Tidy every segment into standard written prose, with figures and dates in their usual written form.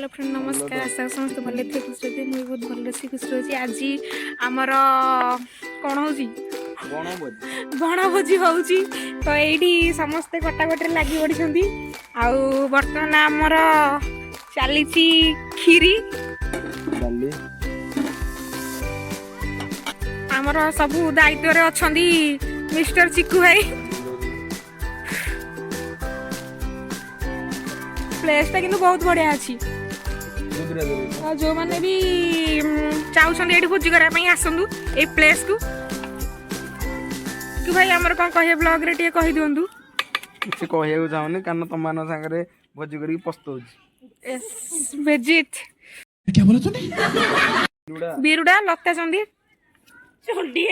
Hello friend नमस्कार आशा समस्त भले थे खुश रही मुझे बहुत भल अच्छी खुश रही आज आमर कौन हो बणभोजी हो तो ये समस्ते कटाकटे लगी पड़ी बर्तमान आमर चली खीरी आमर सबू दायित्व रे अछंदी मिस्टर चिकू भाई प्लेसटा किंतु बहुत बढ़िया अच्छी जो मैंने भी चाहते भोजी करने आसतु ये प्लेस को कि भाई आमर कौन कहे ब्लॉग रे टे कहि दियंतु किसी कहया चाहूनी कारण तुम मान सागरे भोजी करी पस्तौच बेजित क्या बोला तूने बीरुडा लता चंदी चंडी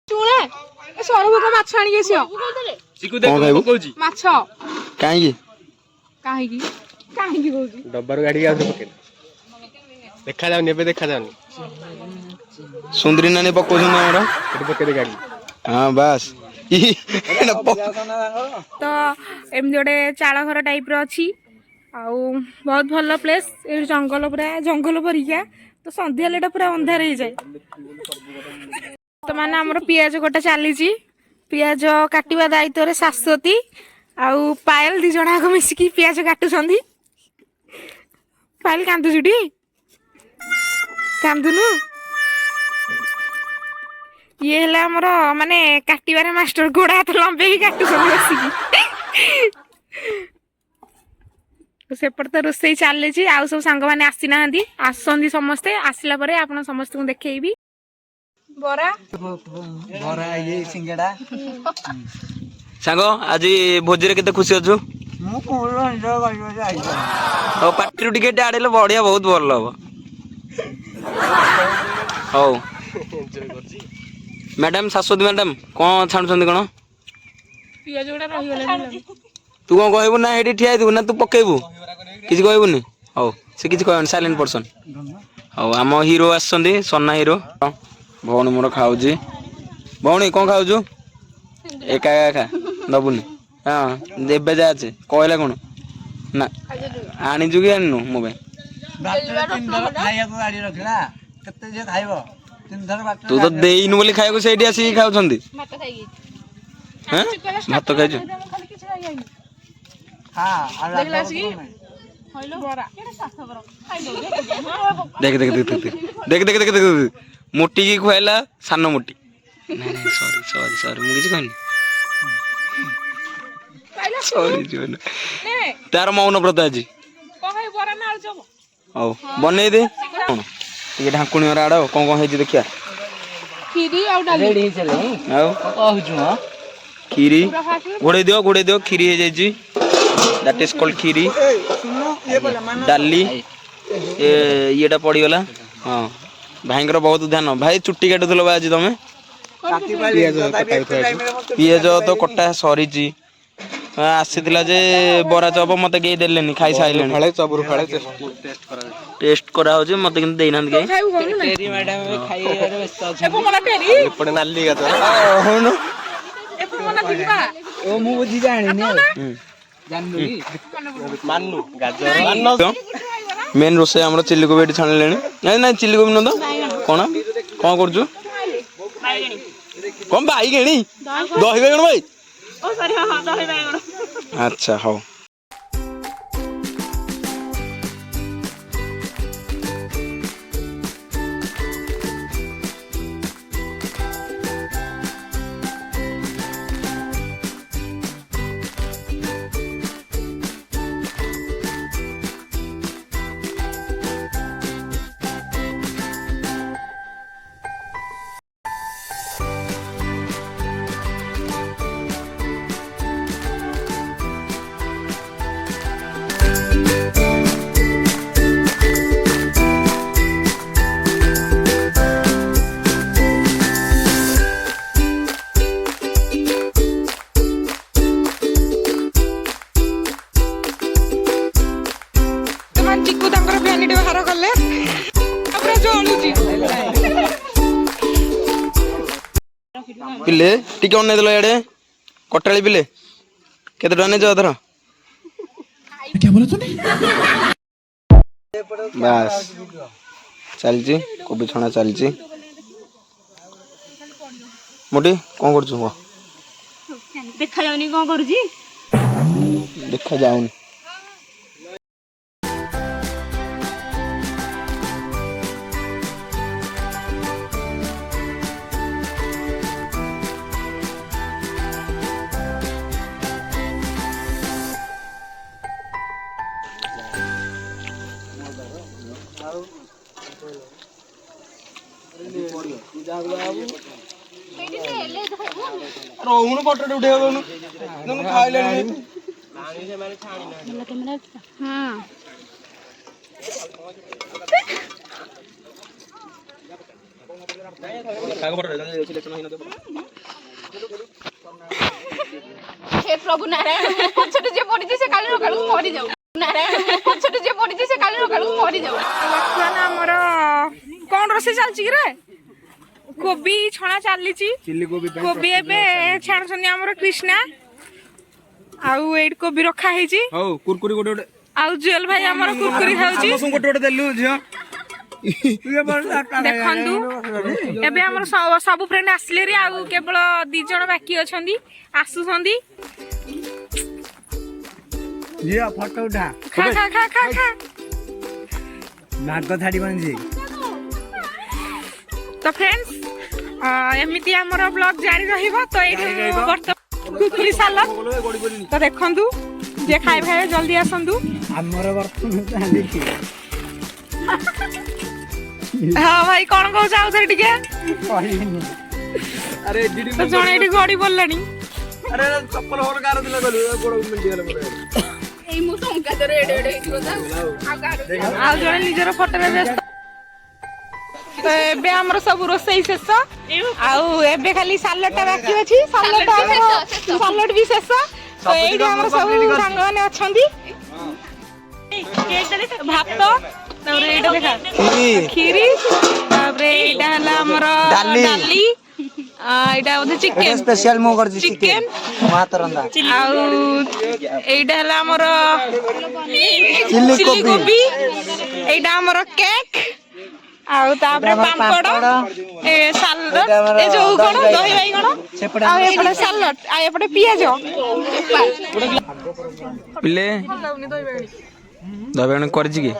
चुणे सरबक माछ आनी गेसियो चिकू देख को कहूची माछ काहे काहे काहे कहूची डब्बार गाड़ी आ पके देखा जाउनी एबे देखा जाउनी सुंदरी नानी पकोछ ना हमरा एटी पके दे गाड़ी हां बस तो एम जोडे चाळ घर टाइप रो अछि आउ बहुत भल प्लेस ए जंगल पूरा जंगल परिका तो संध्या लेटा पूरा अंधार हो जाए तो माने हमर पियाज गोटा चली पियाज काटिबा दायित्व रे शाश्वती आउ पायल दी जणा को मिसिकी पियाज काटु संदी पायल कांदु जुडी कांदुनु ये हला हमर माने काटिबारे मास्टर गोड़ा हाथ लंबे ही काटु संदी बसिकी तो सेपट तो रोसई चली आउ सब सांग मैंने आसी ना आसंदी समस्ते आसला परे आपण समस्त को देखैबी बरा बरा ये सिंगड़ा सांग आज भोजी रे केते खुशी अछु मु कोलो एन्जॉय करबो जाई ओ पार्टी टिके डाडेले बढ़िया बहुत भल हो हो एन्जॉय करछी मैडम शाश्वती मैडम कोन छाणछंदी कोन पियाज गोटा रहि गेले तू कौन कहबू ना एठी ठिया दू ना तू पकेबू किछ कहबूनी हो से किछ कहन साइलेंट पर्सन हो आम हीरो आछंदी सन्ना हीरो भौणी मोर खाऊजी भौणी कौन खाऊजु एका एका खा दबुनी हां देबे जा আছে कहला कोन ना आनी जुगी आनु मो बे बात तीन धर खाइया को गाड़ी रखला कते जे खाइबो तीन धर बात तू तो देइनु बोली खाया को सेठी आसी खाउछंदी भात खाई हैं भात खाइजु हां आ देखला सी होइलो बरा केटा साथ बर खाइ देख देख देख देख देख देख देख मोटी की खुआला सानो मोटी नहीं नहीं सॉरी सॉरी सॉरी मु किछ कहनी खाइला सॉरी जोन ने तार मौन व्रत आज कहै बरा ना आल जब औ बनै दे कोन टिके ढाकुणी रा आडो कोन कोन हेजि देखिया खीरी आउ डाली रेडी चले औ कहूछु हां खीरी घोड़े दियो खीरी हे जाई दैट इज कॉल्ड खीरी सुनो ये बोला मान डाली येटा पड़ी गला हां भाईंकर बहुत ध्यान भाई चुट्टी काटुथलो आज तमे पियाज तो कटा सरीची आसीथिला जे बरा चप मते के देलेनी खाई साइलेनी फाळे चबरु फाळे टेस्ट करा हो जे मते किन देइना के तेरी मैडम खाई रे व्यस्त अछि ए मना टेरी एपटे नाली गात होनो ए मना दिबा ओ मु बुझी जानि ने जानलु की माननु गाजर माननो मेन रोसे हमरो चिल्ली कोबी छाण लेनी नहीं नहीं चिल्ली कोबी न तो कोन कोन करजु कम भाई गेणी दही बेगण भाई ओ सॉरी हां दही बायगण अच्छा हो चिकू तांकर भ्यानिटी बाहर कले अपरा जळुची पिले टिके अनै देलो याडे कटाली पिले केते टका ने अधर क्या बोला तूने? बस चलची कोबी छणा चलची मोटी कौन कर देखा जाऊनी कौन करुची देखा जाऊन रोहन फोटो उठे दोनों खाइले हाँ हे प्रभु नारायण पछटे जे पड़ी से काली रो कालू मरि जाऊ नारायण पछटे जे पड़ी से काली रो कालू मरि जाऊ लक्षण हमर कोन रोसे चलची रे कोबी छणा चली कोबी एबे छाणछनी हमर कृष्णा आउ एड कोबी रखा है जी हो कुरकुरी गोटे गोटे आउ जुएल भाई हमर कुरकुरी खाउची समस्त गोटे गोटे देलु झियो देखंतु एबे हमर सब फ्रेंड आसले रे आउ केवल 2 जण बाकी अछंदी आसुछंदी जिया फोटो उठा खा खा खा खा खा नाग थाड़ी बन तो फ्रेंड्स एमिति हमर ब्लॉग जारी रहिबो तो एठी कुरकुरी सालाद तो देखंतु जे खाइ भाई जल्दी आसंतु हमर बर्तन चांदी की हां भाई कोन कहू जाउ थरे टिके अरे जीडी तो जणे एठी गडी बोललानी अरे चप्पल और कार दिला गलु गोड़ मिंडी गला मोर एई मु टंका दरे एडे एडे हितो ता आ जणे निजर फोटो रे व्यस्त तो एबे हमर सब रोसई शेष आउ एबे खाली सालडटा बाकी अछि सालड भी शेष तो एडी हमर सब संग माने अछंदी भात तारे एडा देखा खीरी तारे एडा हला हमर डाली एडा ओदे चिकन स्पेशल मो कर चिकन भात रंदा आउ एडा हला हमर चिल्ली कोबी एडा हमर केक आउ तापरे पापड़ ए सालड ए जो कोन दही भाई कोन आ एपडे सालड आ एपडे पियाज पिले दही बाणी करछि की